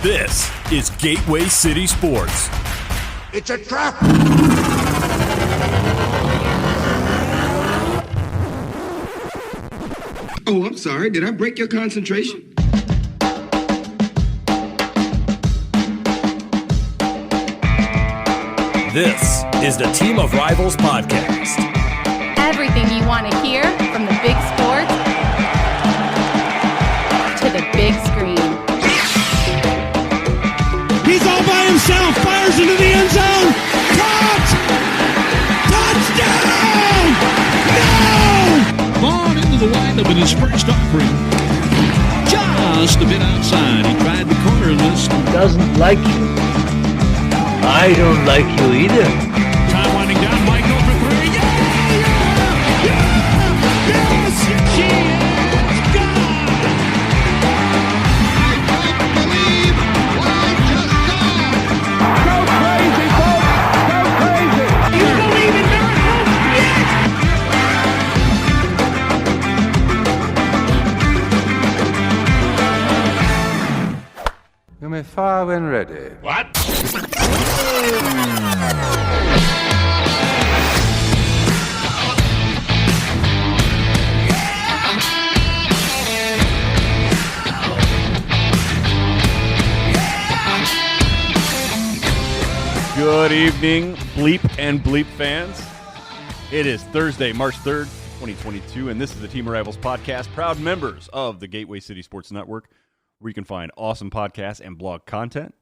This is Gateway City Sports. It's a trap! Oh, I'm sorry. Did I break your concentration? This is the Team of Rivals podcast. Everything you want to hear from the big sports to the big screen. He's all by himself, fires into the end zone. Caught! Touchdown! No! Vaughn into the windup in his first offering. Just a bit outside. He tried the corner in this. He doesn't like you. I don't like you either. Time winding down, Michael for three. Yes! She is gone! I don't believe what I just saw. Go crazy, folks! Go crazy! You believe in miracles? You may fire when ready. What? Good evening, Bleep and Bleep fans. It is Thursday, March 3rd, 2022, and this is the Team of Rivals podcast, proud members of the Gateway City Sports Network, where you can find awesome podcasts and blog content.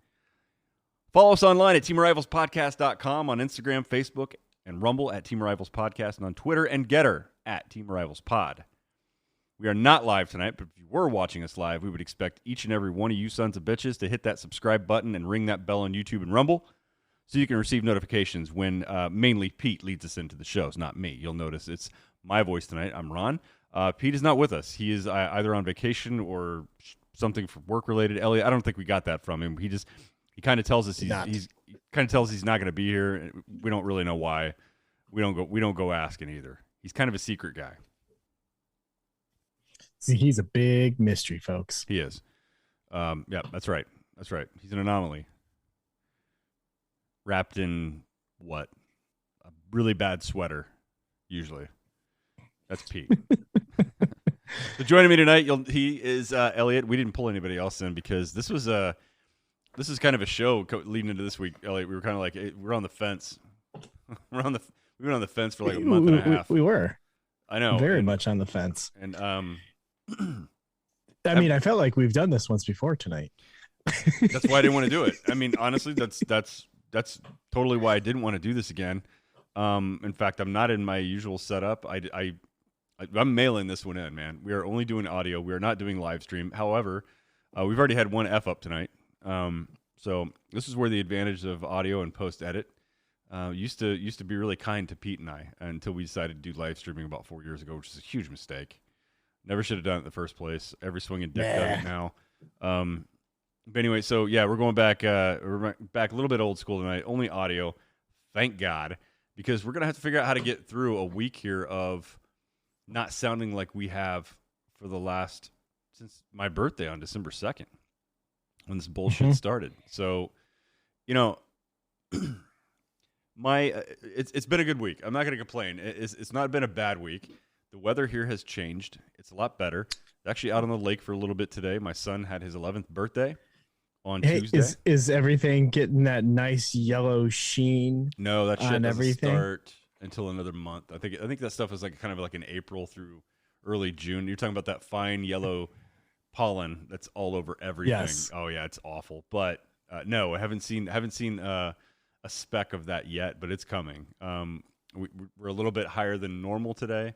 Follow us online at teamofrivalspodcast.com, on Instagram, Facebook, and Rumble at Team of Rivals Podcast, and on Twitter and Getter at Team of Rivals Pod. We are not live tonight, but if you were watching us live, we would expect each and every one of you sons of bitches to hit that subscribe button and ring that bell on YouTube and Rumble, so you can receive notifications when mainly Pete leads us into the shows, not me. You'll notice it's my voice tonight. I'm Ron. Pete is not with us. He is either on vacation or something for work-related. Elliott, I don't think we got that from him. He kind of tells us he's not going to be here. We don't really know why. We don't go asking either. He's kind of a secret guy. See, he's a big mystery, folks. He is. Yeah, that's right. He's an anomaly. Wrapped in what? A really bad sweater, usually. That's Pete. So joining me tonight, he is Elliott. We didn't pull anybody else in because this is kind of a show leading into this week. Elliott, we were kind of like we're on the fence. We've been on the fence for like a month and a half. We were. I know, very much on the fence. And I mean, I felt like we've done this once before tonight. That's why I didn't want to do it. I mean, honestly, that's totally why I didn't want to do this again. In fact, I'm not in my usual setup. I'm mailing this one in, man. We are only doing audio. We are not doing live stream. However, we've already had one F up tonight. So this is where the advantage of audio and post edit used to be really kind to Pete and I until we decided to do live streaming about 4 years ago, which is a huge mistake. Never should have done it in the first place. Every swinging dick does it now. But anyway, so yeah, we're going back. We're back a little bit old school tonight. Only audio, thank God, because we're gonna have to figure out how to get through a week here of not sounding like we have for the last since my birthday on December 2nd, when this bullshit started. So, you know, it's been a good week. I'm not gonna complain. It's not been a bad week. The weather here has changed. It's a lot better. Actually, out on the lake for a little bit today. My son had his 11th birthday on Tuesday. Is everything getting that nice yellow sheen? No, that shit doesn't start until another month. I think that stuff is like kind of like in April through early June. You're talking about that fine yellow pollen that's all over everything. Yes. Oh yeah, it's awful. But no, I haven't seen a speck of that yet, but it's coming. We're a little bit higher than normal today.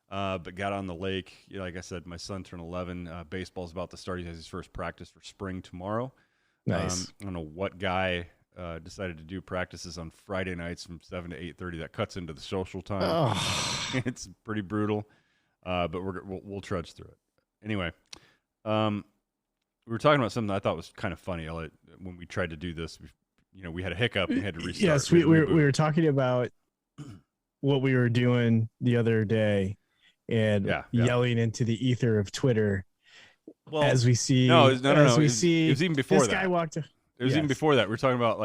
But got on the lake. Like I said, my son turned 11. Baseball's about to start. He has his first practice for spring tomorrow. Nice. I don't know what guy decided to do practices on Friday nights from 7 to 8:30. That cuts into the social time. Oh. It's pretty brutal, but we'll trudge through it. Anyway, we were talking about something I thought was kind of funny, Elliott, when we tried to do this. We had a hiccup and had to restart. Yes, we were talking about what we were doing the other day. And yelling into the ether of Twitter Well, as we see, no. It was even before this that. guy walked. It was even before that. We're talking about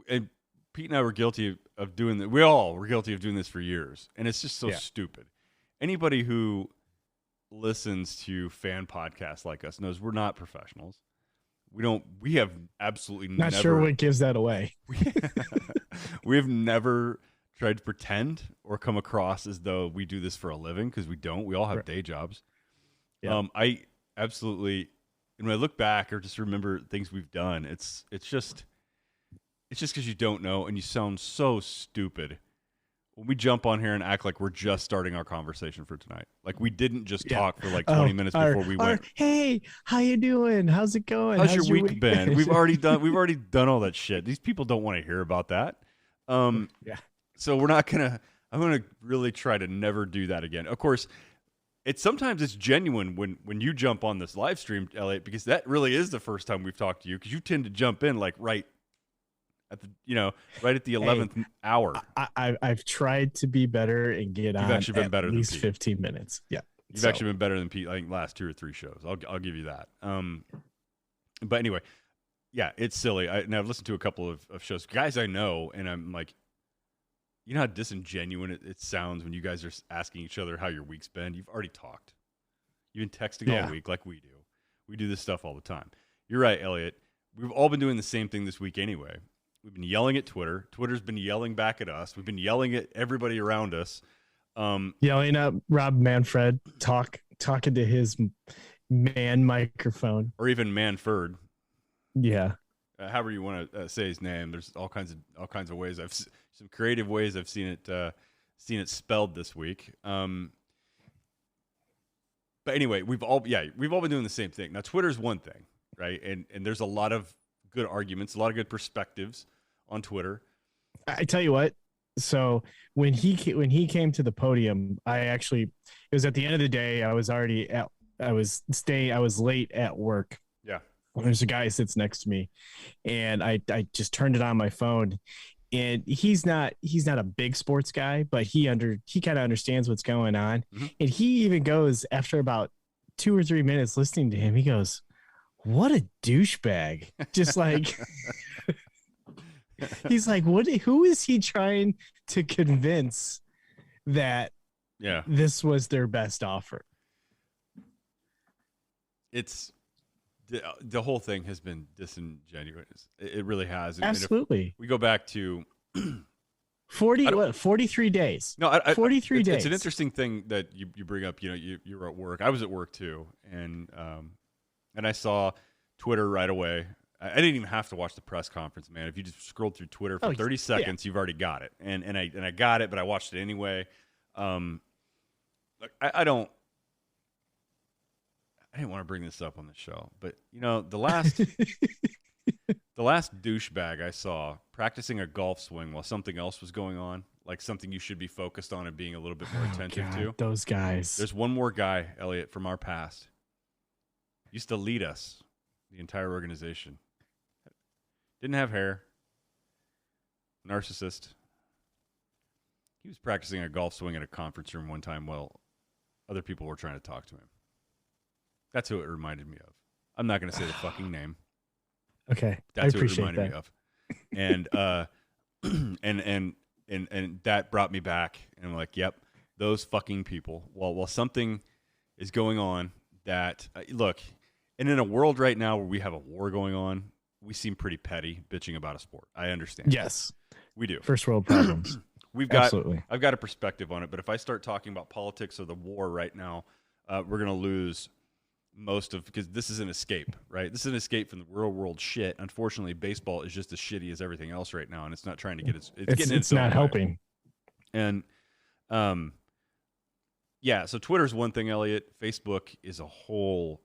and Pete and I were guilty of doing that. We all were guilty of doing this for years, and it's just so stupid. Anybody who listens to fan podcasts like us knows we're not professionals. We have absolutely not sure what gives that away. We have never tried to pretend or come across as though we do this for a living, because we don't. We all have day jobs. Yeah. I absolutely, and when I look back or just remember things we've done, it's just because you don't know and you sound so stupid when we jump on here and act like we're just starting our conversation for tonight. Like we didn't just talk for like 20 minutes before we went. Hey, how you doing? How's it going? How's your week been? We've already done all that shit. These people don't want to hear about that. So I'm gonna really try to never do that again. Of course, sometimes it's genuine when you jump on this live stream, Elliott, because that really is the first time we've talked to you, because you tend to jump in like right at the 11th hour. I've tried to be better and get You've actually been better at least than Pete. 15 minutes. Yeah, you've actually been better than Pete. I think last 2 or 3 shows. I'll give you that. But anyway, yeah, it's silly. I've listened to a couple of shows, guys I know, and I'm like, you know how disingenuous it sounds when you guys are asking each other how your week's been? You've already talked. You've been texting all week like we do. We do this stuff all the time. You're right, Elliott. We've all been doing the same thing this week anyway. We've been yelling at Twitter. Twitter's been yelling back at us. We've been yelling at everybody around us. Yelling at Rob Manfred, talking to his man microphone. Or even Manford. Yeah. However you want to say his name. There's all kinds of ways. Some creative ways I've seen it spelled this week. But anyway, we've all been doing the same thing. Now Twitter's one thing, right? And there's a lot of good arguments, a lot of good perspectives on Twitter. I tell you what. So when he came to the podium, it was at the end of the day. I was late at work. Yeah. There's a guy who sits next to me, and I just turned it on my phone. And he's not a big sports guy, but he kind of understands what's going on. Mm-hmm. And he even goes, after about 2 or 3 minutes listening to him, he goes, "What a douchebag!" Just like he's like, who is he trying to convince that this was their best offer? It's the whole thing has been disingenuous. It really has. Absolutely. We go back to 43 days. No, 43 days. It's an interesting thing that you bring up. You were at work. I was at work too, and I saw Twitter right away. I didn't even have to watch the press conference, man. If you just scrolled through Twitter for 30 seconds, you've already got it. And I got it, but I watched it anyway. I didn't want to bring this up on the show, but the last douchebag I saw practicing a golf swing while something else was going on, like something you should be focused on and being a little bit more attentive to. Those guys. There's one more guy, Elliott, from our past. Used to lead us, the entire organization. Didn't have hair. Narcissist. He was practicing a golf swing in a conference room one time while other people were trying to talk to him. That's who it reminded me of. I'm not going to say the fucking name. Okay, that's I appreciate who it reminded me of. And that brought me back, and I'm like, yep, those fucking people. While something is going on that look, and in a world right now where we have a war going on, we seem pretty petty bitching about a sport. I understand. Yes, we do. First world problems. I've got a perspective on it, but if I start talking about politics or the war right now, we're going to lose because this is an escape, right? This is an escape from the real world shit. Unfortunately, baseball is just as shitty as everything else right now, and it's not trying to get it's not helping. And so Twitter's one thing, Elliott. Facebook is a whole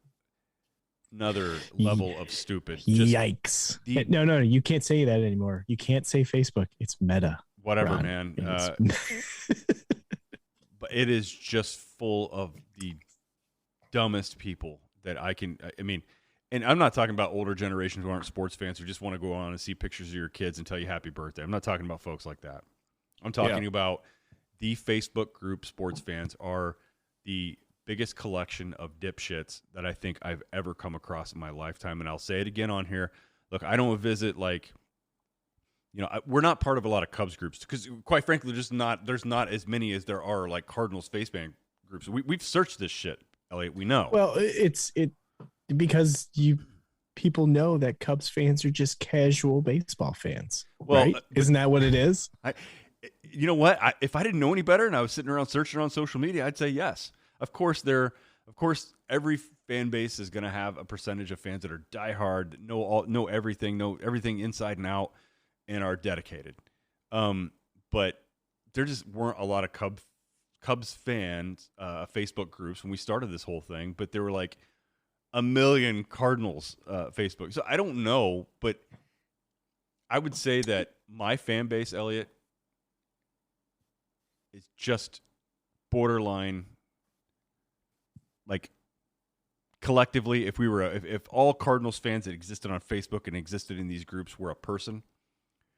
another level of stupid. Yikes. No, you can't say that anymore. You can't say Facebook. It's Meta. Whatever, Ron. Man. But it is just full of the dumbest people that I mean, and I'm not talking about older generations who aren't sports fans who just want to go on and see pictures of your kids and tell you happy birthday. I'm not talking about folks like that. I'm talking about the Facebook group sports fans are the biggest collection of dipshits that I think I've ever come across in my lifetime. And I'll say it again on here. Look, I don't visit we're not part of a lot of Cubs groups because, quite frankly, there's not as many as there are like Cardinals face band groups. We've searched this shit, Elliot. We know. Well, it's because people know that Cubs fans are just casual baseball fans. Well, right? Isn't that what it is? You know what? If I didn't know any better and I was sitting around searching on social media, I'd say yes. Of course, every fan base is going to have a percentage of fans that are diehard, that know everything inside and out, and are dedicated. But there just weren't a lot of Cubs fans Facebook groups when we started this whole thing. But there were like a million Cardinals Facebook. So I don't know, but I would say that my fan base, Elliot, is just borderline. Like collectively, if if all Cardinals fans that existed on Facebook and existed in these groups were a person,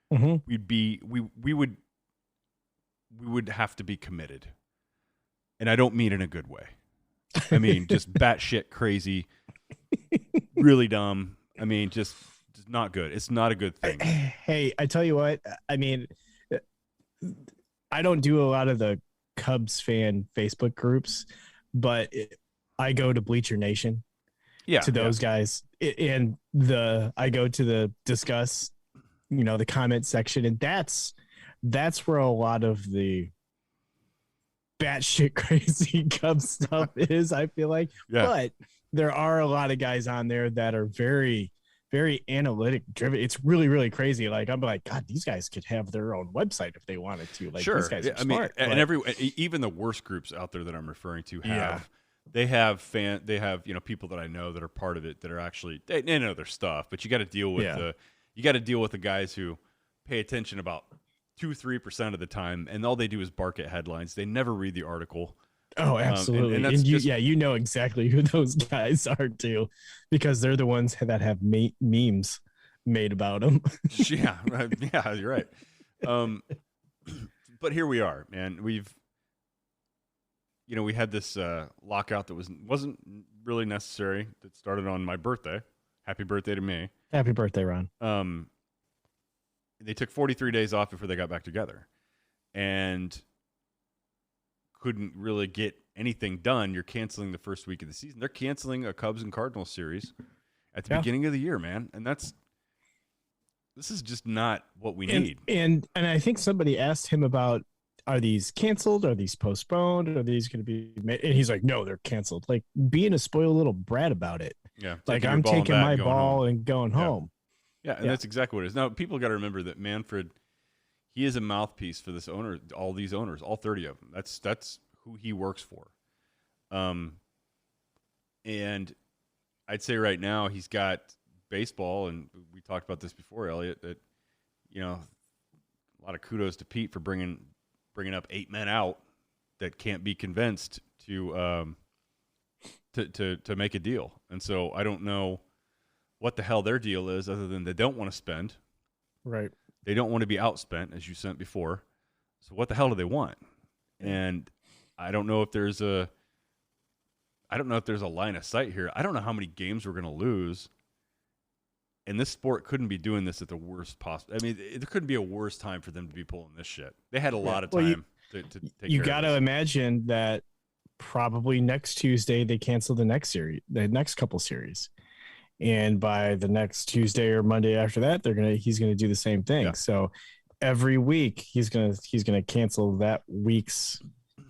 we would have to be committed. And I don't mean in a good way. I mean just batshit crazy, really dumb. I mean just not good. It's not a good thing. Hey, I tell you what. I mean, I don't do a lot of the Cubs fan Facebook groups, but I go to Bleacher Nation, to those guys, and I go to the discuss, the comment section, and that's where a lot of the batshit crazy Cubs stuff is. I feel like, but there are a lot of guys on there that are very, very analytic driven. It's really, really crazy. Like I'm like, God, these guys could have their own website if they wanted to. Like sure. These guys are smart. And even the worst groups out there that I'm referring to have. They have people that I know that are part of it that are actually they know their stuff, but you got to deal with the guys who pay attention about 2-3% of the time, and all they do is bark at headlines. They never read the article. Oh, absolutely. And you know exactly who those guys are too, because they're the ones that have memes made about them. Yeah, you're right. But here we are, man. We had this lockout that wasn't really necessary. That started on my birthday. Happy birthday to me. Happy birthday, Ron. They took 43 days off before they got back together, and couldn't really get anything done. You're canceling the first week of the season. They're canceling a Cubs and Cardinals series at the beginning of the year, man, and this is just not what we need. And I think somebody asked him about, are these canceled? Are these postponed? Are these going to be made? And he's like, no, they're canceled. Like being a spoiled little brat about it. Yeah. Like I'm taking my ball and going home. Yeah. And that's exactly what it is. Now, people got to remember that Manfred, he is a mouthpiece for this owner, all these owners, all 30 of them. That's who he works for. And I'd say right now he's got baseball, and we talked about this before, Elliot, that, a lot of kudos to Pete for bringing up 8 men out that can't be convinced to make a deal. And so I don't know what the hell their deal is other than they don't want to spend. Right. They don't want to be outspent, as you said before. So what the hell do they want? And I don't know if there's a line of sight here. I don't know how many games we're going to lose. And this sport couldn't be doing this at the worst possible. I mean, there couldn't be a worse time for them to be pulling this shit. They had a lot of time to take care of this. You got to imagine that probably next Tuesday they cancel the next couple series, and by the next Tuesday or Monday after that, he's gonna do the same thing. Yeah. So every week he's gonna cancel that week's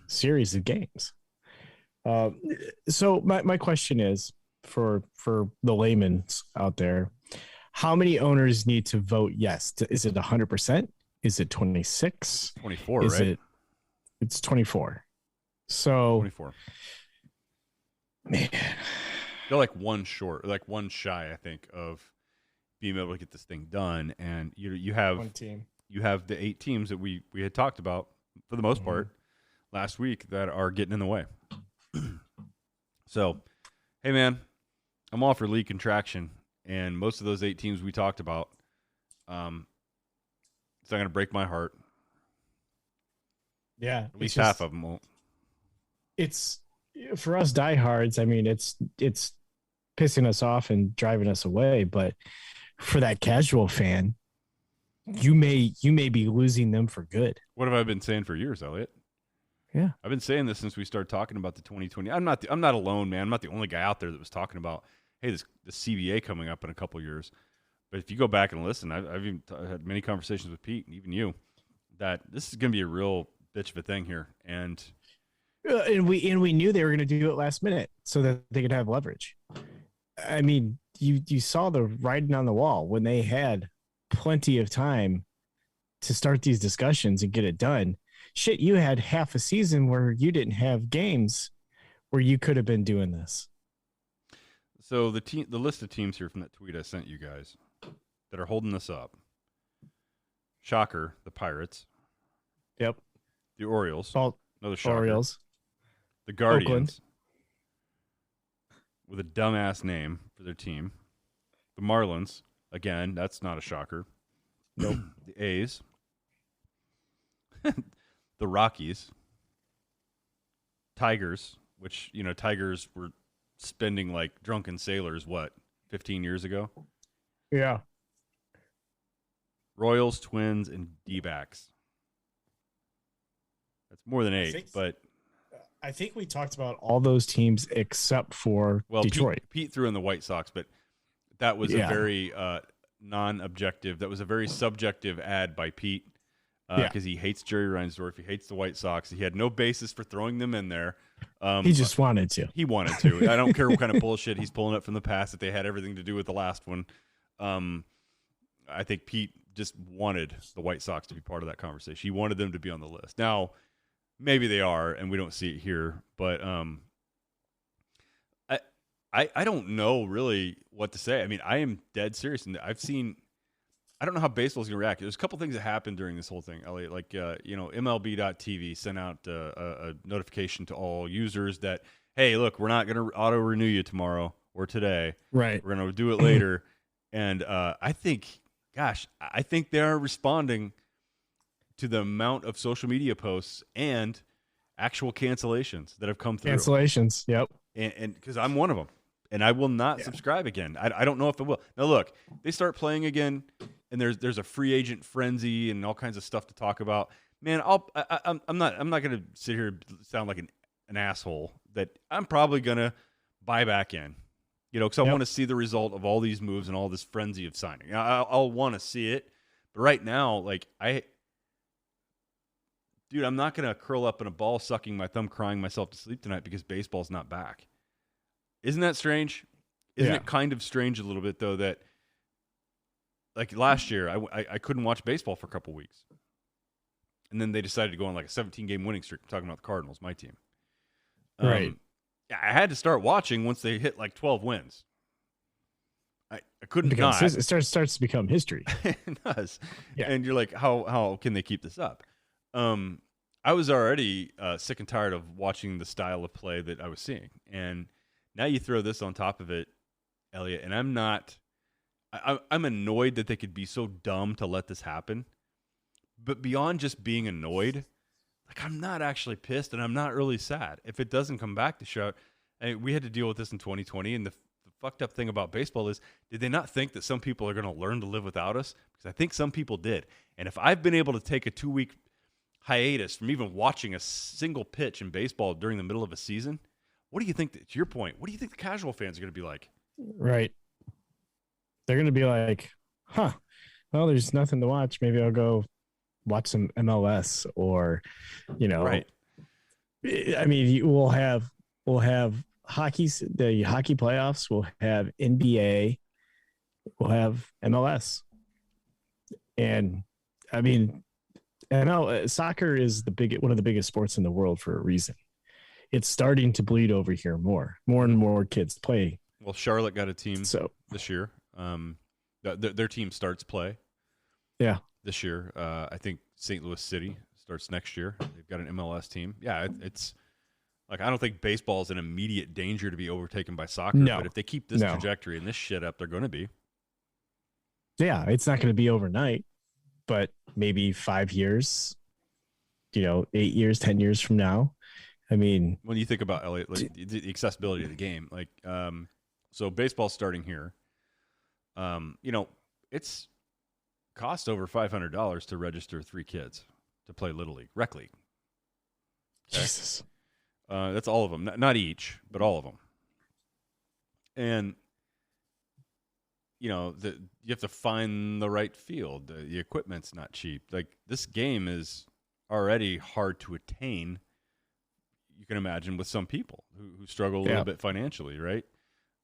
series of games. So my question is for the laymen out there. How many owners need to vote yes? Is it 100%? Is it 26? 24, right? It's 24. So 24. Man. They're like one shy, I think, of being able to get this thing done. And you have one team. You have the 8 teams that we had talked about for the most part last week that are getting in the way. So, hey man, I'm all for league contraction. And most of those 8 teams we talked about, it's not going to break my heart. Yeah. At least half of them won't. It's for us diehards, I mean, it's pissing us off and driving us away. But for that casual fan, you may be losing them for good. What have I been saying for years, Elliot? Yeah, I've been saying this since we started talking about the 2020. I'm not alone, man. I'm not the only guy out there that was talking about, hey, the CBA coming up in a couple years. But if you go back and listen, I've even had many conversations with Pete and even you that this is going to be a real bitch of a thing here. And we knew they were going to do it last minute so that they could have leverage. I mean, you saw the writing on the wall when they had plenty of time to start these discussions and get it done. Shit, you had half a season where you didn't have games where you could have been doing this. So the list of teams here from that tweet I sent you guys that are holding this up. Shocker, the Pirates. Yep. The Orioles. Another shocker. Orioles. The Guardians. Oakland. With a dumbass name for their team. The Marlins. Again, that's not a shocker. Nope. The A's. The Rockies. Tigers, which, Tigers were spending like drunken sailors, 15 years ago? Yeah. Royals, Twins, and D-backs. That's more than 8, but I think we talked about all those teams except for Detroit. Pete threw in the White Sox, but that was a very non-objective. That was a very subjective ad by Pete because he hates Jerry Reinsdorf. He hates the White Sox. He had no basis for throwing them in there. He just wanted to. He wanted to. I don't care what kind of bullshit he's pulling up from the past that they had everything to do with the last one. I think Pete just wanted the White Sox to be part of that conversation. He wanted them to be on the list. Now, maybe they are, and we don't see it here. But I don't know really what to say. I mean, I am dead serious. And I don't know how baseball's going to react. There's a couple things that happened during this whole thing, Elliot. Like, MLB.TV sent out a notification to all users that, hey, look, we're not going to auto-renew you tomorrow or today. Right. We're going to do it later. And I think they are responding to the amount of social media posts and actual cancellations that have come through. Cancellations, yep. And because I'm one of them. And I will not subscribe again. I don't know if it will. Now, look, they start playing again, and there's a free agent frenzy and all kinds of stuff to talk about. Man, I'm not going to sit here and sound like an asshole that I'm probably going to buy back in, because I want to see the result of all these moves and all this frenzy of signing. I'll want to see it, but right now, like I'm not going to curl up in a ball, sucking my thumb, crying myself to sleep tonight because baseball's not back. Isn't that strange? Isn't it kind of strange a little bit, though, that like last year I couldn't watch baseball for a couple weeks. And then they decided to go on like a 17-game winning streak. I'm talking about the Cardinals, my team. Right. I had to start watching once they hit like 12 wins. I couldn't not. It starts to become history. It does. Yeah. And you're like, how can they keep this up? I was already sick and tired of watching the style of play that I was seeing. And now you throw this on top of it, Elliot, and I'm annoyed that they could be so dumb to let this happen. But beyond just being annoyed, like I'm not actually pissed and I'm not really sad. If it doesn't come back to show, we had to deal with this in 2020, and the fucked up thing about baseball is, did they not think that some people are going to learn to live without us? Because I think some people did. And if I've been able to take a 2-week hiatus from even watching a single pitch in baseball during the middle of a season, what do you think, to your point, what do you think the casual fans are going to be like? Right. They're going to be like, well, there's nothing to watch. Maybe I'll go watch some MLS or, Right. I mean, we'll have the hockey playoffs. We'll have NBA. We'll have MLS. And I mean, soccer is one of the biggest sports in the world for a reason. It's starting to bleed over here more and more kids play. Well, Charlotte got a team this year. Their team starts play. Yeah. This year. I think St. Louis City starts next year. They've got an MLS team. Yeah, it's like, I don't think baseball is in immediate danger to be overtaken by soccer. No. But if they keep this trajectory and this shit up, they're going to be. Yeah, it's not going to be overnight, but maybe 5 years, 8 years, 10 years from now, I mean, when you think about Elliott, like the accessibility of the game, like so baseball's starting here. It's cost over $500 to register 3 kids to play Little League, Rec League. Okay? Jesus. That's all of them, not each, but all of them. And you have to find the right field. The equipment's not cheap. Like, this game is already hard to attain. You can imagine with some people who struggle a little bit financially, right?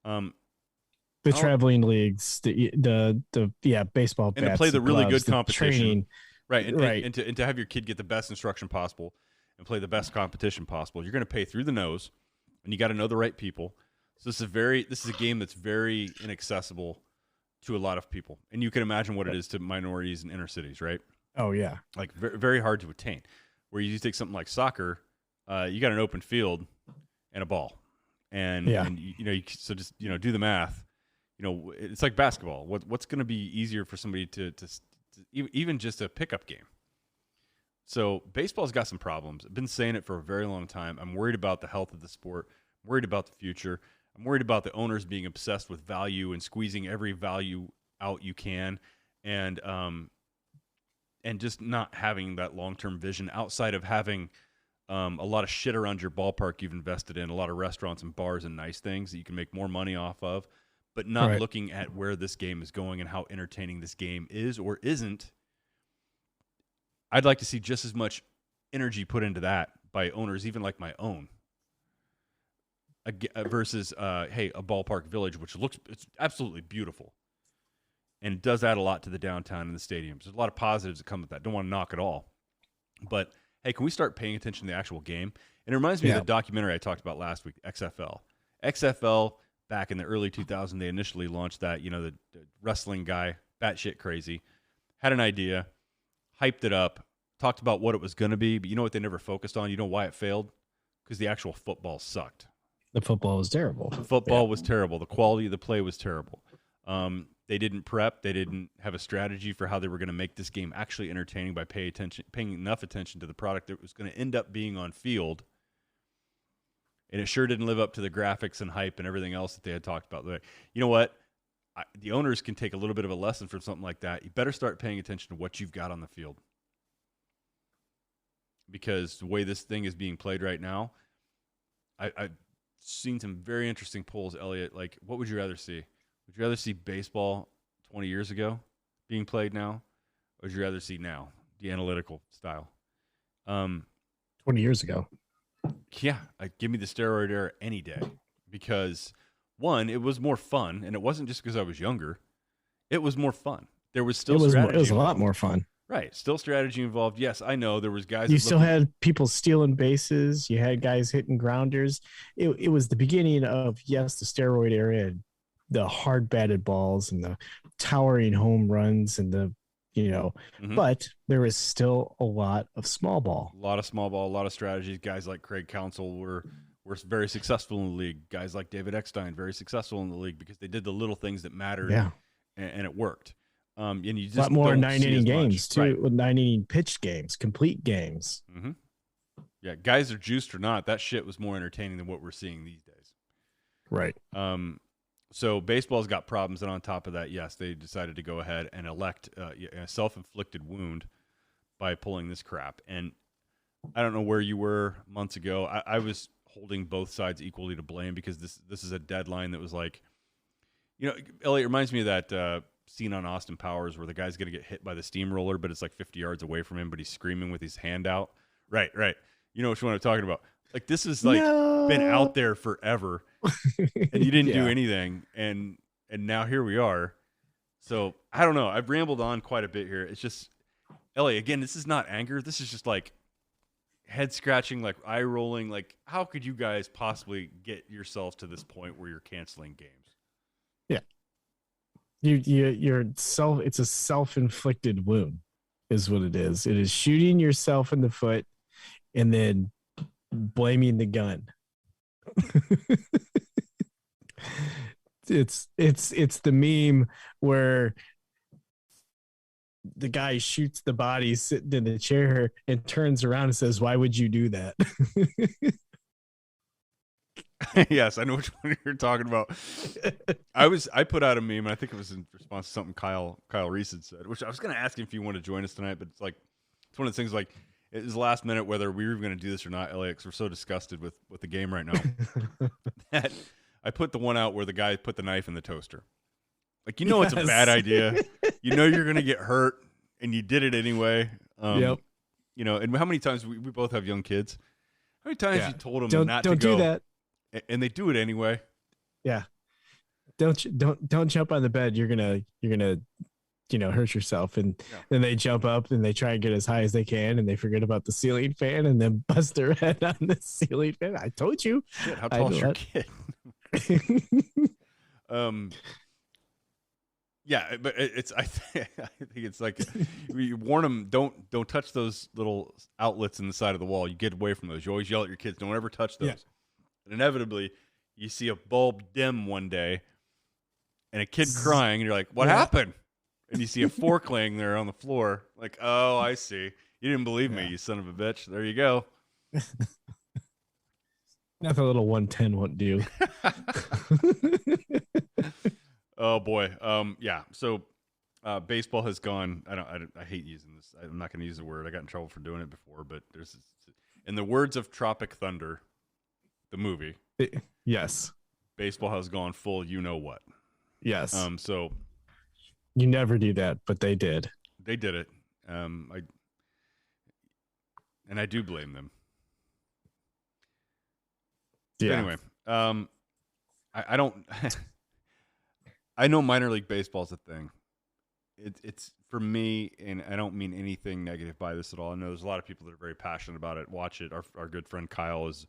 The traveling leagues, the baseball and bats, to play the really good competition, training. right? And to have your kid get the best instruction possible and play the best competition possible, you're going to pay through the nose, and you got to know the right people. So this is a game that's very inaccessible to a lot of people, and you can imagine what it is to minorities and inner cities, right? Oh yeah, like very, very hard to attain. Where you take something like soccer, you got an open field and a ball, and so just do the math. It's like basketball. What's going to be easier for somebody to even just a pickup game? So baseball's got some problems. I've been saying it for a very long time. I'm worried about the health of the sport. I'm worried about the future. I'm worried about the owners being obsessed with value and squeezing every value out you can, and just not having that long-term vision outside of having a lot of shit around your ballpark you've invested in, a lot of restaurants and bars and nice things that you can make more money off of, but not looking at where this game is going and how entertaining this game is or isn't. I'd like to see just as much energy put into that by owners, even like my own, versus a ballpark village, which it's absolutely beautiful and does add a lot to the downtown and the stadiums. There's a lot of positives that come with that. Don't want to knock it all, but hey, can we start paying attention to the actual game? And it reminds me of the documentary I talked about last week, XFL. Back in the early 2000s, they initially launched that. The wrestling guy, batshit crazy, had an idea, hyped it up, talked about what it was going to be, but you know what they never focused on? You know why it failed? Because the actual football sucked. The football was terrible. The football was terrible. The quality of the play was terrible. They didn't prep. They didn't have a strategy for how they were going to make this game actually entertaining by paying enough attention to the product that was going to end up being on field. And it sure didn't live up to the graphics and hype and everything else that they had talked about. You know what? The owners can take a little bit of a lesson from something like that. You better start paying attention to what you've got on the field. Because the way this thing is being played right now, I've seen some very interesting polls, Elliott. Like, what would you rather see? Would you rather see baseball 20 years ago being played now? Or would you rather see now, the analytical style? 20 years ago. Yeah, give me the steroid era any day. Because, one, it was more fun, and it wasn't just because I was younger. It was more fun. There was still strategy. It was a lot more fun. Right, still strategy involved. Yes, I know there was guys. You still had people stealing bases. You had guys hitting grounders. It was the beginning of, the steroid era, the hard batted balls and the towering home runs and the, but there was still a lot of small ball. A lot of small ball, a lot of strategies. Guys like Craig Counsell were very successful in the league. Guys like David Eckstein, very successful in the league because they did the little things that mattered, and it worked. And you just a lot more 9-inning games much. too, Right. with 9-inning pitched games, complete games. Mm-hmm. Yeah, guys are juiced or not, that shit was more entertaining than what we're seeing these days. Right. So baseball's got problems, and on top of that, yes, they decided to go ahead and elect a self-inflicted wound by pulling this crap. And I don't know where you were months ago. I was holding both sides equally to blame because this is a deadline that was like, Elliott, reminds me of that scene on Austin Powers where the guy's going to get hit by the steamroller, but it's like 50 yards away from him, but he's screaming with his hand out. Right. You know which one I'm talking about. Like, this has been out there forever, and you didn't do anything, and now here we are. So I don't know. I've rambled on quite a bit here. It's just, Elliott, again, this is not anger. This is just like head scratching, like eye rolling. Like, how could you guys possibly get yourselves to this point where you're canceling games? Yeah. It's a self-inflicted wound is what it is. It is shooting yourself in the foot and then blaming the gun. it's the meme where the guy shoots the body sitting in the chair and turns around and says, "Why would you do that?" Yes, I know which one you're talking about. I put out a meme, and I think it was in response to something Kyle Reese had said, which I was going to ask him if you want to join us tonight, but it's one of the things like it was last minute whether we were going to do this or not, Elliott, because we're so disgusted with the game right now that I put the one out where the guy put the knife in the toaster. Like, it's a bad idea. You're going to get hurt, and you did it anyway. Yep. And how many times we both have young kids? How many times you told them not to go? Don't do that. And they do it anyway. Yeah. Don't jump on the bed. You're gonna hurt yourself. And then they jump up and they try and get as high as they can, and they forget about the ceiling fan and then bust their head on the ceiling fan. I told you. Shit, how tall is your kid? Yeah, but I think it's like you warn them, don't touch those little outlets in the side of the wall. You get away from those. You always yell at your kids, don't ever touch those. Yeah. And inevitably, you see a bulb dim one day and a kid crying, and you're like, what happened? And you see a fork laying there on the floor. Like, oh, I see. You didn't believe me, you son of a bitch. There you go. Nothing a little 110 won't do. Oh boy. Yeah. So baseball has gone. I hate using this. I'm not going to use the word. I got in trouble for doing it before, but in the words of Tropic Thunder, the movie. Yes. Baseball has gone full you know what. Yes. So you never do that, but they did. They did it. I do blame them. Yeah. Anyway, I don't I know minor league baseball is a thing. It's for me, and I don't mean anything negative by this at all. I know there's a lot of people that are very passionate about it. Watch it. Our good friend Kyle is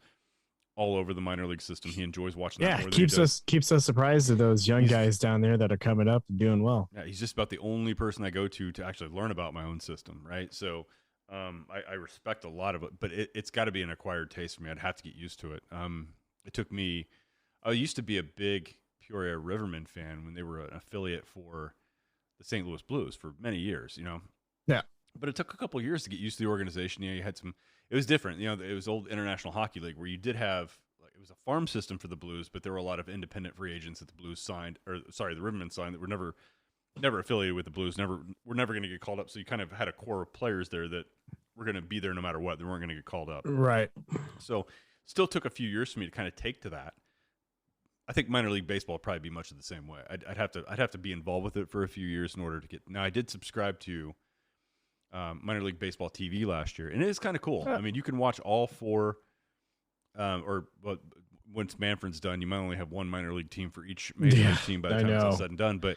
all over the minor league system. He enjoys watching that. Yeah, keeps us surprised of those young guys down there that are coming up and doing well. Yeah, he's just about the only person I go to actually learn about my own system, right? So I respect a lot of it, but it's got to be an acquired taste for me. I'd have to get used to it. It took me. I used to be a big Peoria Rivermen fan when they were an affiliate for the St. Louis Blues for many years, Yeah. But it took a couple of years to get used to the organization. You had it was different. It was old International Hockey League where you did have, it was a farm system for the Blues, but there were a lot of independent free agents that the Blues signed, the Rivermen signed that were never affiliated with the Blues, were never going to get called up. So you kind of had a core of players there that were going to be there no matter what. They weren't going to get called up. Right. So still took a few years for me to kind of take to that. I think minor league baseball would probably be much of the same way. I'd have to be involved with it for a few years in order to get. Now I did subscribe to minor league baseball TV last year, and it is kind of cool. I mean, you can watch all four, once Manfred's done, you might only have one minor league team for each major league team by the time it's all said and done. But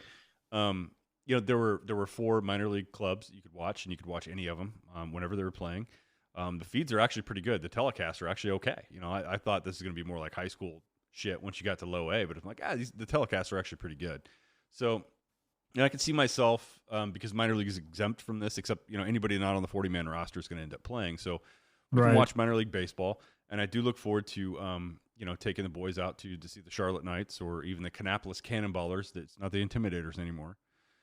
there were four minor league clubs that you could watch, and you could watch any of them whenever they were playing. The feeds are actually pretty good. The telecasts are actually okay. I thought this is going to be more like high school shit once you got to low A, but I'm like, the telecasts are actually pretty good. So, I can see myself, because minor league is exempt from this, except, anybody not on the 40-man roster is going to end up playing. So we can watch minor league baseball, and I do look forward to, taking the boys out to see the Charlotte Knights or even the Kannapolis Cannonballers. It's not the Intimidators anymore.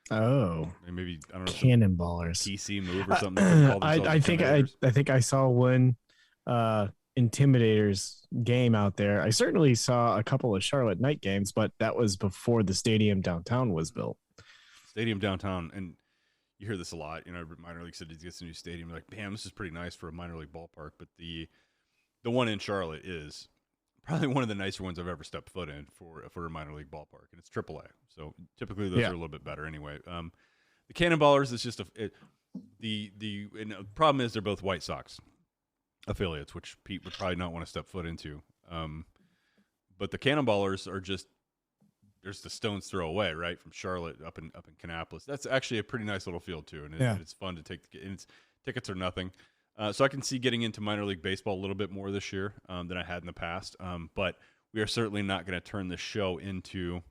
Oh, maybe, I don't know, Cannonballers, PC move or something. I think I saw one Intimidators game out there. I certainly saw a couple of Charlotte Knight games, but that was before the stadium downtown was built. Stadium downtown, and you hear this a lot. Minor league cities gets a new stadium. You're like, damn, this is pretty nice for a minor league ballpark. But the one in Charlotte is probably one of the nicer ones I've ever stepped foot in for a minor league ballpark, and it's AAA. So typically those are a little bit better anyway. The Cannonballers is just the problem is they're both White Sox affiliates, which Pete would probably not want to step foot into. But the Cannonballers are just, there's the stone's throw away, right, from Charlotte up in Kannapolis. That's actually a pretty nice little field too, and it's fun to take. And tickets are nothing, so I can see getting into minor league baseball a little bit more this year than I had in the past. But we are certainly not going to turn this show into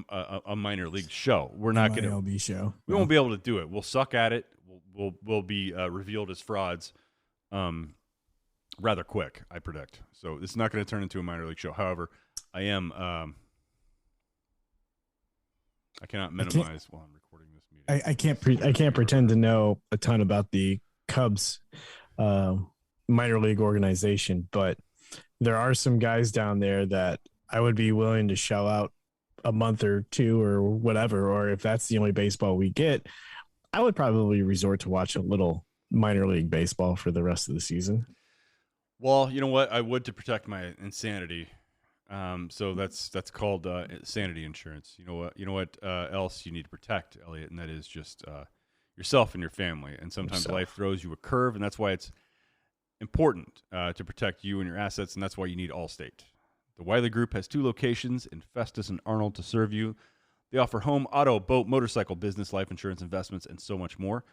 a minor league show. We're not going to MLB show. We won't be able to do it. We'll suck at it. We'll be revealed as frauds. Rather quick, I predict. So it's not going to turn into a minor league show. However, I am. I cannot minimize while I'm recording this meeting. I can't pretend to know a ton about the Cubs minor league organization, but there are some guys down there that I would be willing to shell out a month or two or whatever, or if that's the only baseball we get, I would probably resort to watch a little minor league baseball for the rest of the season. Well, you know what? I would to protect my insanity. So that's called sanity insurance. You know what else you need to protect, Elliot, and that is just yourself and your family. And sometimes life throws you a curve, and that's why it's important to protect you and your assets, and that's why you need Allstate. The Wiley Group has 2 locations in Festus and Arnold to serve you. They offer home, auto, boat, motorcycle, business, life insurance, investments, and so much more.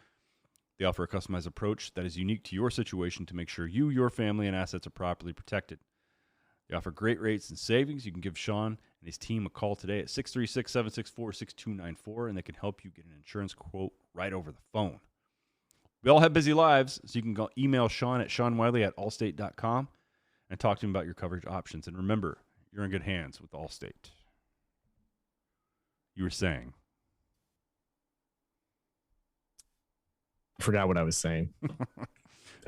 They offer a customized approach that is unique to your situation to make sure you, your family, and assets are properly protected. They offer great rates and savings. You can give Sean and his team a call today at 636-764-6294, and they can help you get an insurance quote right over the phone. We all have busy lives, so you can email Sean at seanwiley@allstate.com and talk to him about your coverage options. And remember, you're in good hands with Allstate. You were saying. Forgot what I was saying.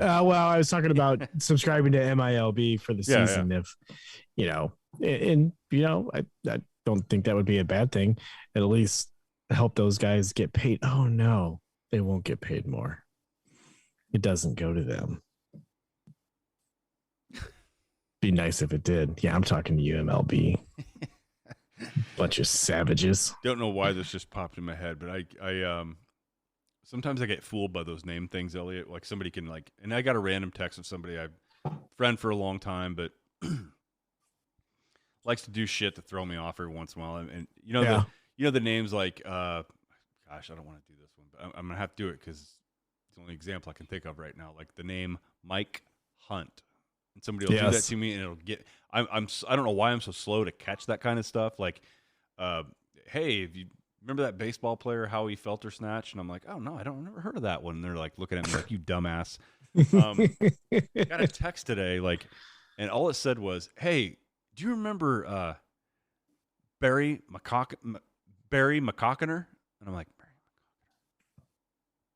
Well, I was talking about subscribing to MILB for the season. Yeah. If, I don't think that would be a bad thing. At least help those guys get paid. Oh, no, they won't get paid more. It doesn't go to them. Be nice if it did. Yeah, I'm talking to you, MLB. Bunch of savages. Don't know why this just popped in my head, but I sometimes I get fooled by those name things, Elliot. Like somebody can and I got a random text of somebody I've friend for a long time, but likes to do shit to throw me off every once in a while. And the names like, gosh, I don't want to do this one, but I'm gonna have to do it because it's the only example I can think of right now. Like the name Mike Hunt, and somebody will do that to me, and it'll get. I don't know why I'm so slow to catch that kind of stuff. Like, hey, if you remember that baseball player Howie Feltersnatch? And I'm like, oh no, I've never heard of that one. And they're like looking at me like, you dumbass. Got a text today, and all it said was, hey, do you remember Barry McCockiner? And I'm like,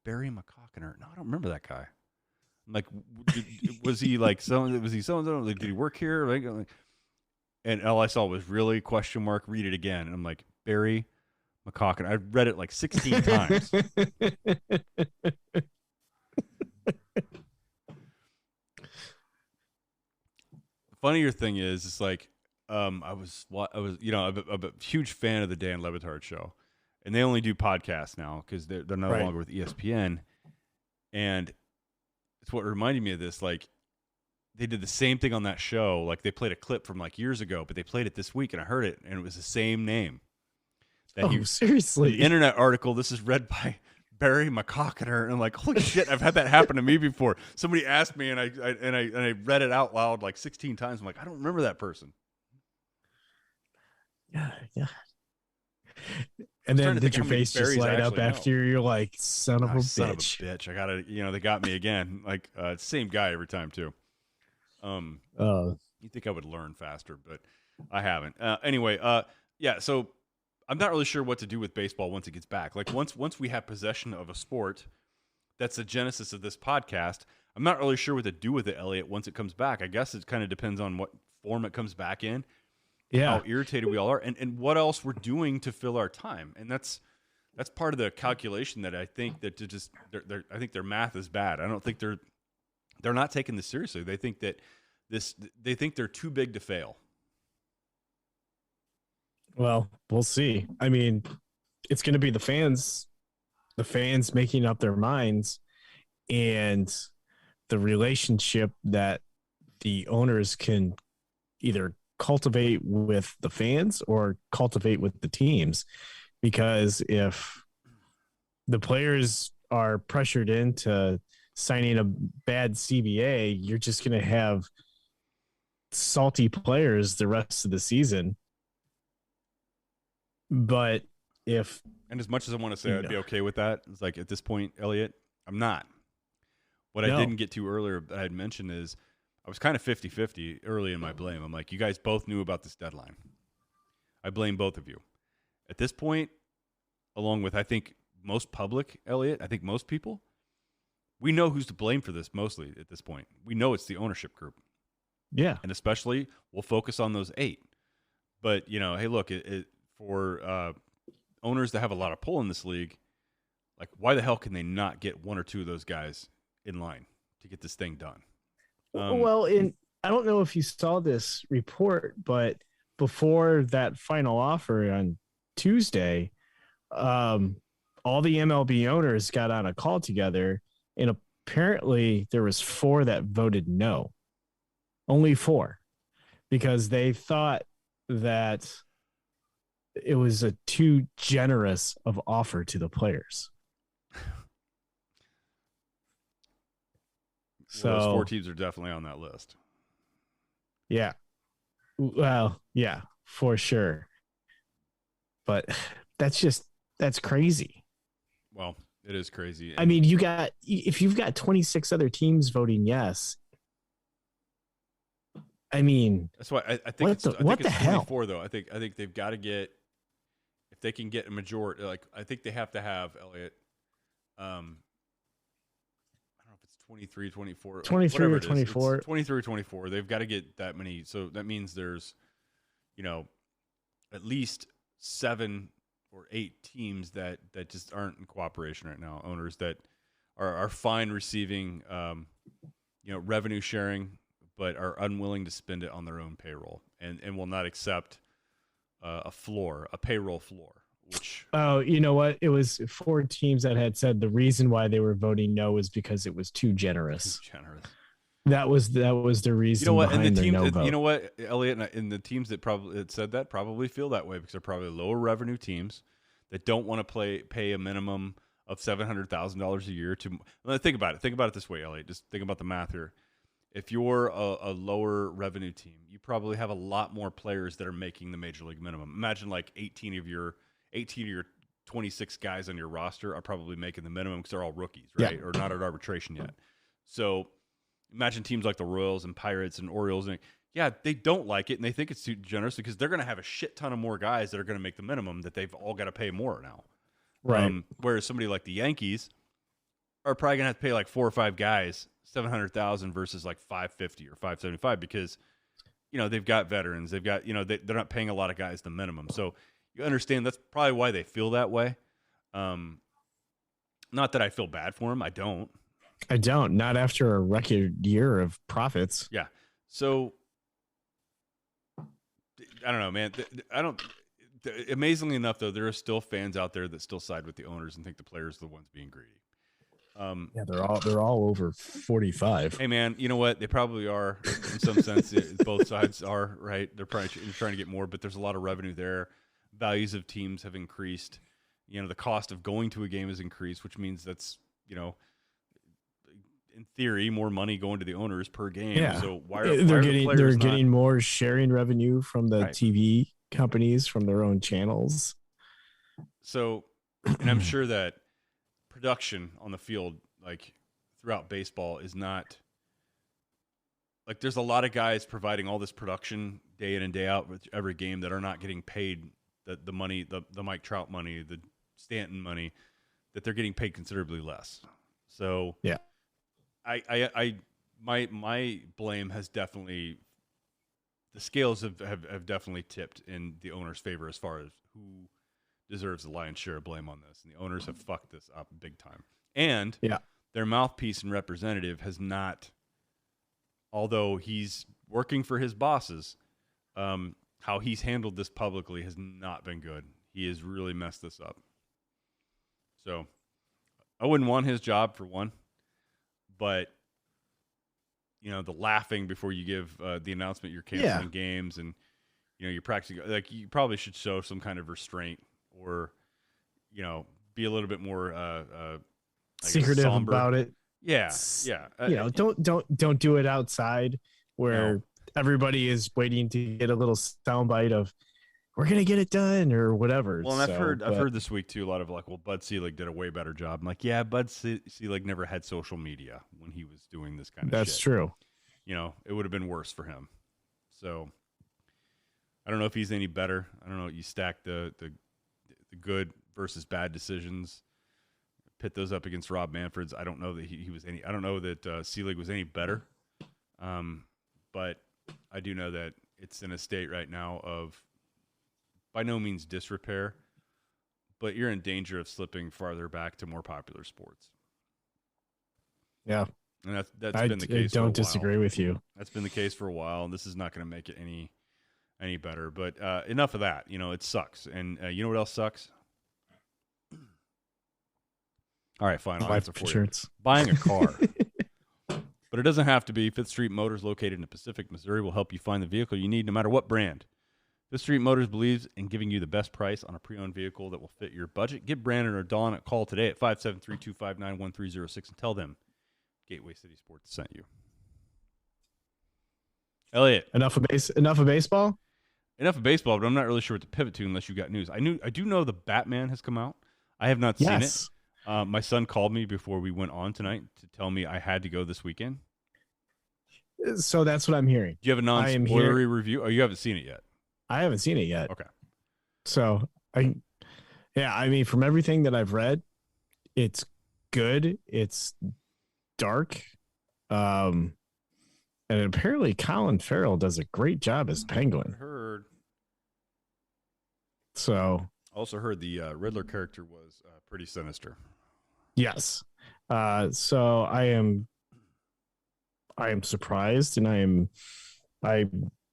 Barry McCockiner? No, I don't remember that guy. I'm like, was he like someone? Was he someone? Like, did he work here? And all I saw was really ? Read it again. And I'm like, Barry McCockiner. I read it like 16 times. The funnier thing is, it's like I was I'm a huge fan of the Dan Le Batard show, and they only do podcasts now because they're no longer with ESPN, and it's what reminded me of this. Like, they did the same thing on that show. Like, they played a clip from like years ago, but they played it this week, and I heard it, and it was the same name. Seriously? The internet article. This is read by Barry McCockiner, and I'm like, holy shit! I've had that happen to me before. Somebody asked me, and I read it out loud like 16 times. I'm like, I don't remember that person. Yeah. And then did your face just light up after you're like, son of a bitch? I gotta, they got me again. Like, same guy every time too. You think I would learn faster, but I haven't. Anyway, so I'm not really sure what to do with baseball once it gets back. Like once we have possession of a sport, that's the genesis of this podcast. I'm not really sure what to do with it, Elliot, once it comes back. I guess it kind of depends on what form it comes back in. Yeah. How irritated we all are, and what else we're doing to fill our time. And that's part of the calculation that I think that I think their math is bad. I don't think they're not taking this seriously. They think that they think they're too big to fail. Well, we'll see. I mean, it's going to be the fans making up their minds, and the relationship that the owners can either cultivate with the fans or cultivate with the teams. Because if the players are pressured into signing a bad CBA, you're just going to have salty players the rest of the season. But and as much as I want to say I'd be okay with that, it's like at this point, Elliot, I'm not. What I didn't get to earlier that I had mentioned is I was kind of 50-50 early in my blame. I'm like, you guys both knew about this deadline. I blame both of you. At this point, along with, I think, most public, Elliot, I think most people, we know who's to blame for this mostly at this point. We know it's the ownership group. Yeah. And especially we'll focus on those 8. But, hey, look, for owners that have a lot of pull in this league, like, why the hell can they not get 1 or 2 of those guys in line to get this thing done? Well, I don't know if you saw this report, but before that final offer on Tuesday, all the MLB owners got on a call together, and apparently there was 4 that voted no. Only 4, because they thought that it was a too generous of offer to the players. So those 4 teams are definitely on that list. Yeah. Well, yeah, for sure. But that's crazy. Well, it is crazy. I mean, if you've got 26 other teams voting yes, I mean, that's why I think what the hell? 24 though. I think they've got to get, if they can get a majority, like I think they have to have Elliott. I don't know if it's 23, 24, 23 or 24, 23 or 24. They've got to get that many. So that means there's, at least 7 or 8 teams that just aren't in cooperation right now. Owners that are fine receiving, revenue sharing, but are unwilling to spend it on their own payroll and will not accept a payroll floor. Which, oh, you know what? It was 4 teams that had said the reason why they were voting no was because it was too generous. That was the reason. You know what? Behind and the team, no vote. you know what, Elliott, and the teams that probably said that probably feel that way because they're probably lower revenue teams that don't want to pay a minimum of $700,000 a year to. Think about it. Think about it this way, Elliott. Just think about the math here. If you're a lower revenue team, you probably have a lot more players that are making the major league minimum. Imagine like 18 of your 26 guys on your roster are probably making the minimum because they're all rookies, right? Yeah. Or not at arbitration yet. So imagine teams like the Royals and Pirates and Orioles, and they don't like it and they think it's too generous because they're going to have a shit ton of more guys that are going to make the minimum that they've all got to pay more now. Right. Whereas somebody like the Yankees are probably going to have to pay like 4 or 5 guys $700,000 versus like $550 or $575 because they've got veterans, they've got they're not paying a lot of guys the minimum. So you understand that's probably why they feel that way. Not that I feel bad for them. I don't. Not after a record year of profits. Yeah. So I don't know, man. Amazingly enough, though, there are still fans out there that still side with the owners and think the players are the ones being greedy. They're all over 45. Hey, man, you know what? They probably are in some sense. Both sides are, right? They're probably trying to get more, but there's a lot of revenue there. Values of teams have increased. The cost of going to a game has increased, which means that's, in theory, more money going to the owners per game. Yeah. So why they're are getting more sharing revenue from the TV companies from their own channels. So, and I'm sure that production on the field, like throughout baseball, is not like there's a lot of guys providing all this production day in and day out with every game that are not getting paid the money, the Mike Trout money, the Stanton money, that they're getting paid considerably less. So yeah, my blame has definitely, the scales have definitely tipped in the owner's favor as far as who deserves the lion's share of blame on this. And the owners have fucked this up big time. And their mouthpiece and representative has not, although he's working for his bosses, how he's handled this publicly has not been good. He has really messed this up. So I wouldn't want his job for one, but the laughing before you give the announcement you're canceling games, and you're practicing, like, you probably should show some kind of restraint, or be a little bit more secretive about it. Yeah. Don't do it outside where everybody is waiting to get a little soundbite of we're gonna get it done or whatever. Well, and I've heard this week too a lot of like, well, Bud Selig did a way better job. I'm like, yeah, Bud Selig never had social media when he was doing this kind of shit. That's true. It would have been worse for him. So I don't know if he's any better. I don't know. You stack the good versus bad decisions, pit those up against Rob Manfred's. I don't know that he was any. I don't know that Selig was any better. But I do know that it's in a state right now of by no means disrepair, but you're in danger of slipping farther back to more popular sports. Yeah. And that's been the case. I don't disagree with you. That's been the case for a while, and this is not going to make it any better. But enough of that. It sucks. And you know what else sucks? All right, fine. I'll answer for you. Buying a car. But it doesn't have to be. Fifth Street Motors, located in Pacific, Missouri, will help you find the vehicle you need no matter what brand. Fifth Street Motors believes in giving you the best price on a pre-owned vehicle that will fit your budget. Give Brandon or Dawn a call today at 573-259-1306 and tell them Gateway City Sports sent you. Elliott. Enough of baseball? Enough of baseball, but I'm not really sure what to pivot to unless you got news. I do know the Batman has come out. I have not seen it. My son called me before we went on tonight to tell me I had to go this weekend. So that's what I'm hearing. Do you have a non-spoilery review? Oh, you haven't seen it yet? I haven't seen it yet. Okay. So, from everything that I've read, it's good. It's dark. And apparently Colin Farrell does a great job as Penguin. I heard. So. Also heard the Riddler character was pretty sinister. Yes. So I am surprised, and I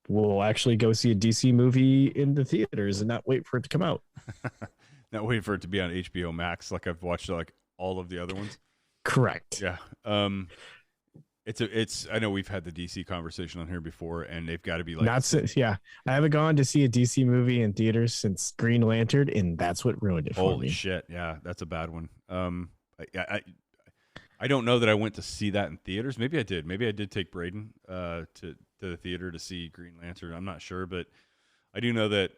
will actually go see a DC movie in the theaters and not wait for it to come out. Not wait for it to be on HBO Max like I've watched like all of the other ones. Correct. Yeah. It's I know we've had the DC conversation on here before, and they've got to be like I haven't gone to see a DC movie in theaters since Green Lantern, and that's what ruined it for me. Holy shit. Yeah, that's a bad one. I don't know that I went to see that in theaters. Maybe I did. Maybe I did take Braden to the theater to see Green Lantern. I'm not sure, but I do know that,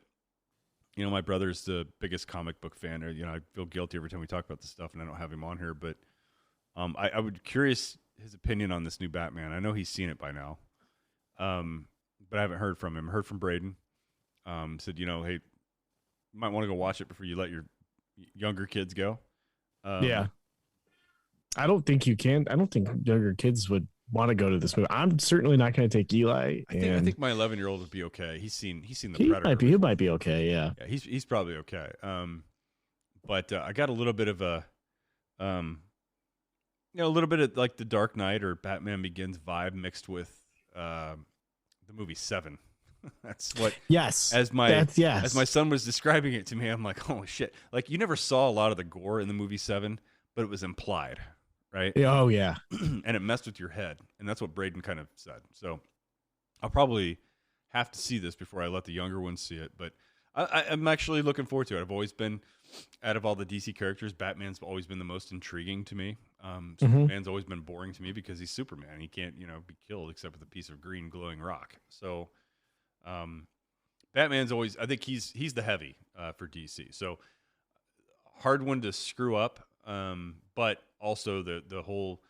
my brother's the biggest comic book fan. I feel guilty every time we talk about this stuff, and I don't have him on here. But I would curious his opinion on this new Batman. I know he's seen it by now, but I haven't heard from him. Heard from Braden. Said, hey, you might want to go watch it before you let your younger kids go. Yeah. I don't think you can. I don't think younger kids would want to go to this movie. I'm certainly not going to take Eli. I think my 11-year-old would be okay. He's seen the Predator. He might be okay. Yeah. Yeah. He's probably okay. But I got a little bit of a little bit of like the Dark Knight or Batman Begins vibe mixed with the movie Seven. That's what. Yes. As my son was describing it to me, I'm like, holy shit! Like you never saw a lot of the gore in the movie Seven, but it was implied. Right? Oh, yeah. And it messed with your head. And that's what Braden kind of said. So I'll probably have to see this before I let the younger ones see it. But I'm actually looking forward to it. I've always been, out of all the DC characters, Batman's always been the most intriguing to me. Superman's always been boring to me because he's Superman. He can't, be killed except with a piece of green glowing rock. So Batman's always, I think he's the heavy for DC. So hard one to screw up. But also the whole,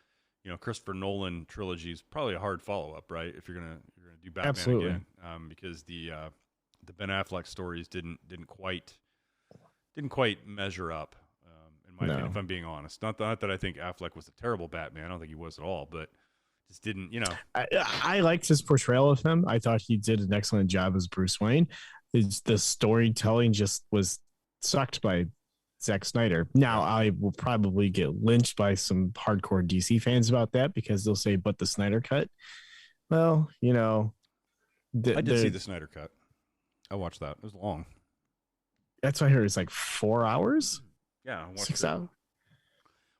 Christopher Nolan trilogy is probably a hard follow up, right? If you're gonna do Batman Absolutely. Again, because the Ben Affleck stories didn't quite measure up, in my opinion. If I'm being honest, not that I think Affleck was a terrible Batman. I don't think he was at all, but just didn't, I liked his portrayal of him. I thought he did an excellent job as Bruce Wayne. The storytelling just was sucked by Zack Snyder. Now, I will probably get lynched by some hardcore DC fans about that because they'll say, but the Snyder cut. Well, I did see the Snyder cut. I watched that. It was long. That's what I heard. It's like 4 hours. Yeah, I watched 6 it. hours.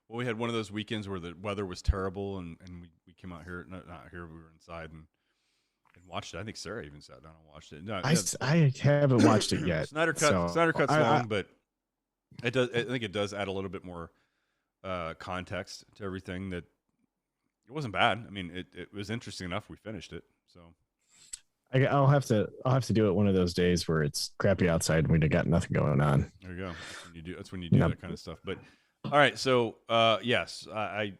Well, we had one of those weekends where the weather was terrible, and we came out here. Not here. We were inside and watched it. I think Sarah even sat down and watched it. No, I haven't watched it yet. Snyder cut's long, but it does. I think it does add a little bit more context to everything. That it wasn't bad. I mean, it was interesting enough. We finished it. So I'll have to do it one of those days where it's crappy outside and we got nothing going on. There you go. That's when you do that kind of stuff. But all right. So yes, I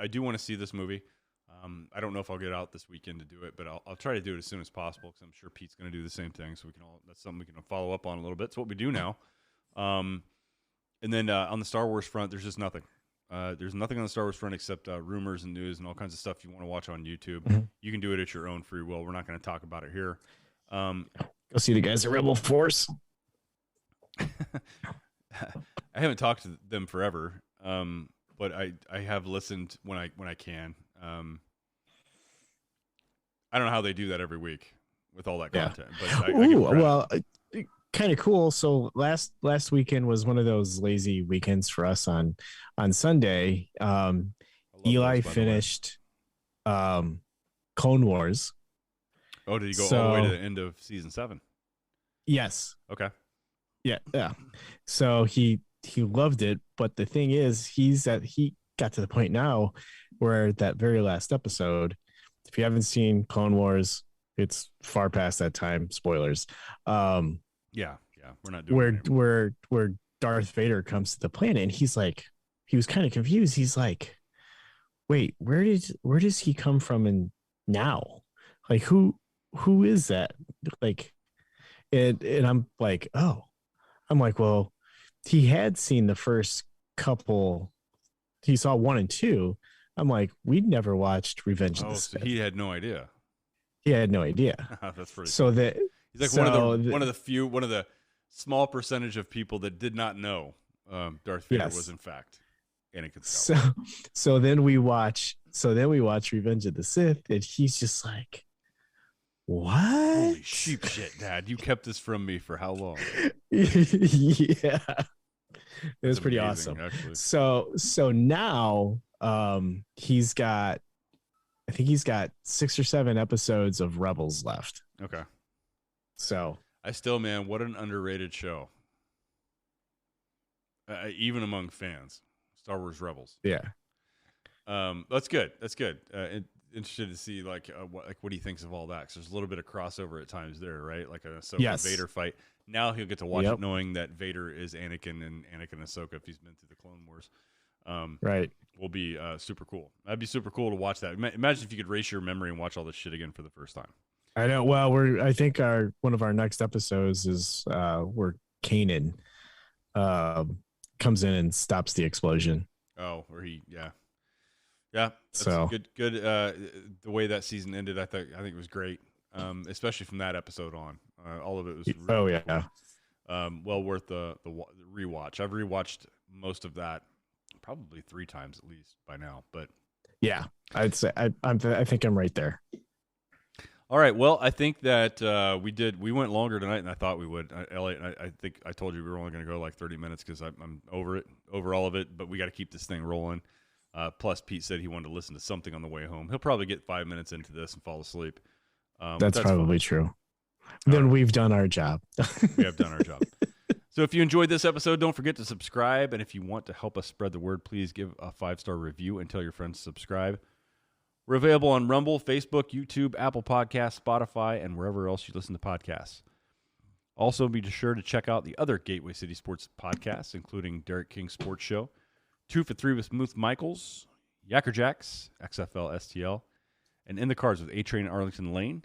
do want to see this movie. I don't know if I'll get out this weekend to do it, but I'll try to do it as soon as possible because I'm sure Pete's going to do the same thing. So that's something we can follow up on a little bit. It's what we do now. And then on the Star Wars front, there's just nothing. There's nothing on the Star Wars front except rumors and news and all kinds of stuff you want to watch on YouTube. You can do it at your own free will. We're not going to talk about it here. Go see the guys at Rebel Force. I haven't talked to them forever, but I have listened when I can. I don't know how they do that every week with all that content. But I give credit. Well, kind of cool. So last weekend was one of those lazy weekends for us on Sunday. Eli finished Clone Wars. Oh, did he go all the way to the end of season 7? Yes. Okay. Yeah. So he loved it, but the thing is, he got to the point now where that very last episode, if you haven't seen Clone Wars, it's far past that time. Spoilers. Yeah, we're not doing where Darth Vader comes to the planet, and he was kind of confused. He's like, wait, where does he come from and now? Like, who is that? Like, and I'm like, well, he had seen the first couple. He saw 1 and 2. I'm like, we'd never watched Revenge of the Sith. So he had no idea. He had no idea. That's pretty. So cool. that he's like one of the small percentage of people that did not know Darth Vader was in fact Anakin Skywalker. So then we watch Revenge of the Sith, and he's just like, what? Holy sheep shit, Dad! You kept this from me for how long? Yeah, it was pretty amazing, awesome. Actually. So now he's got 6 or 7 episodes of Rebels left. Okay. So man, what an underrated show. Even among fans, Star Wars Rebels. Yeah. That's good. Interested to see what he thinks of all that. 'Cause there's a little bit of crossover at times there, right? Like a Ahsoka Vader fight. Now he'll get to watch it knowing that Vader is Anakin and Anakin and Ahsoka if he's been through the Clone Wars. Right. Will be super cool. That'd be super cool to watch that. Imagine if you could erase your memory and watch all this shit again for the first time. I know. Well, I think one of our next episodes is where Kanan comes in and stops the explosion. Oh, where yeah. That's so good. The way that season ended, I think it was great. Especially from that episode on. All of it was really cool. Well worth the rewatch. I've rewatched most of that probably 3 times at least by now. But yeah, I'd say I think I'm right there. All right. Well, I think that we went longer tonight than I thought we would. Elliott, I think I told you we were only going to go like 30 minutes because I'm over all of it. But we got to keep this thing rolling. Plus, Pete said he wanted to listen to something on the way home. He'll probably get 5 minutes into this and fall asleep. That's probably true. Then we've done our job. We have done our job. So if you enjoyed this episode, don't forget to subscribe. And if you want to help us spread the word, please give a 5-star review and tell your friends to subscribe. We're available on Rumble, Facebook, YouTube, Apple Podcasts, Spotify, and wherever else you listen to podcasts. Also, be sure to check out the other Gateway City Sports podcasts, including Derek King's Sports Show, 2 for 3 with Smooth Michaels, Yacker Jacks, XFL STL, and In the Cars with A-Train Arlington Lane.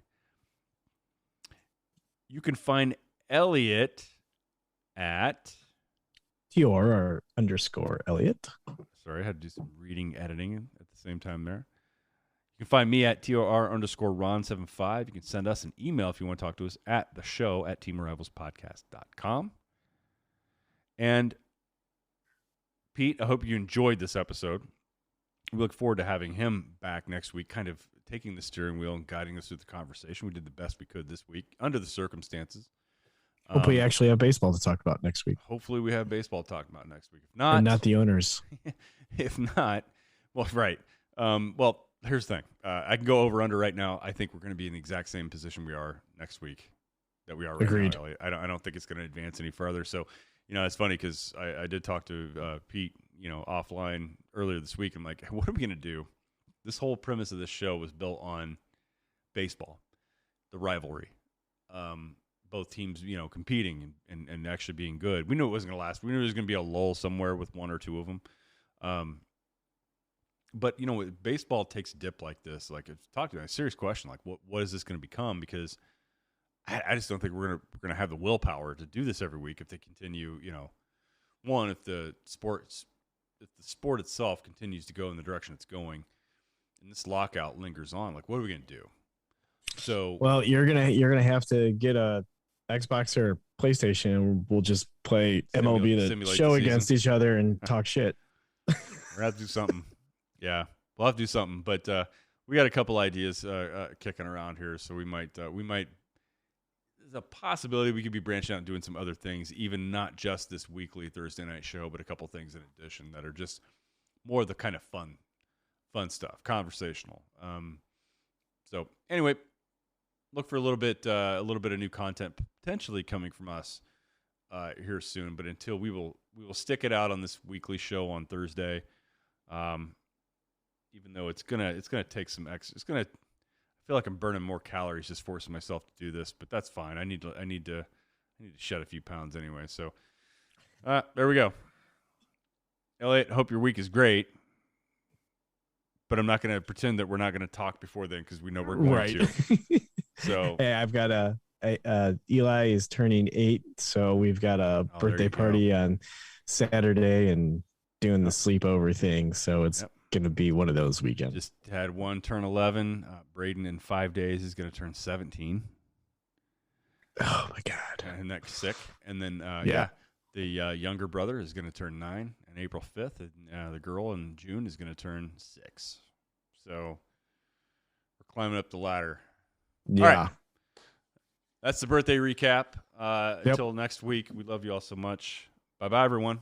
You can find Elliott at TOR_Elliott. Sorry, I had to do some reading, editing at the same time there. You can find me at TOR_Ron75. You can send us an email if you want to talk to us at the show at teamarivalspodcast.com. And Pete, I hope you enjoyed this episode. We look forward to having him back next week, kind of taking the steering wheel and guiding us through the conversation. We did the best we could this week under the circumstances. Hopefully we actually have baseball to talk about next week. Hopefully we have baseball to talk about next week. If not, and not the owners. If not, well, right. Well, here's the thing. I can go over under right now. I think we're going to be in the exact same position we are next week that we are right Agreed. now. I don't think it's going to advance any further. So, it's funny because I did talk to Pete, offline earlier this week. I'm like, what are we going to do? This whole premise of this show was built on baseball, the rivalry. Both teams, competing and actually being good. We knew it wasn't going to last. We knew there was going to be a lull somewhere with 1 or 2 of them. But baseball takes a dip like this. Like, talk to me, a serious question. Like, what is this going to become? Because I just don't think we're gonna have the willpower to do this every week if they continue. One, if the sports the sport itself continues to go in the direction it's going, and this lockout lingers on, like, what are we going to do? So, well, you're gonna have to get a Xbox or PlayStation, and we'll just play MLB the show against each other and talk shit. We're gonna have to do something. Yeah, we'll have to do something. But we got a couple ideas kicking around here, so we might. There's a possibility we could be branching out and doing some other things, even not just this weekly Thursday night show, but a couple things in addition that are just more the kind of fun stuff, conversational. So anyway, look for a little bit of new content potentially coming from us here soon. But until we will stick it out on this weekly show on Thursday. Even though it's gonna take some extra, I feel like I'm burning more calories just forcing myself to do this, but that's fine. I need to shed a few pounds anyway. So there we go. Elliott, hope your week is great. But I'm not going to pretend that we're not going to talk before then because we know we're going to. So hey, I've got Eli is turning 8, so we've got a birthday party on Saturday and doing the sleepover thing. So it's going to be one of those weekends. Just had one turn 11. Braden in 5 days is going to turn 17. Oh my God. And that's sick. And then the younger brother is going to turn 9 on April 5th. And the girl in June is going to turn 6. So we're climbing up the ladder. Yeah. All right. That's the birthday recap. Until next week, we love you all so much. Bye-bye, everyone.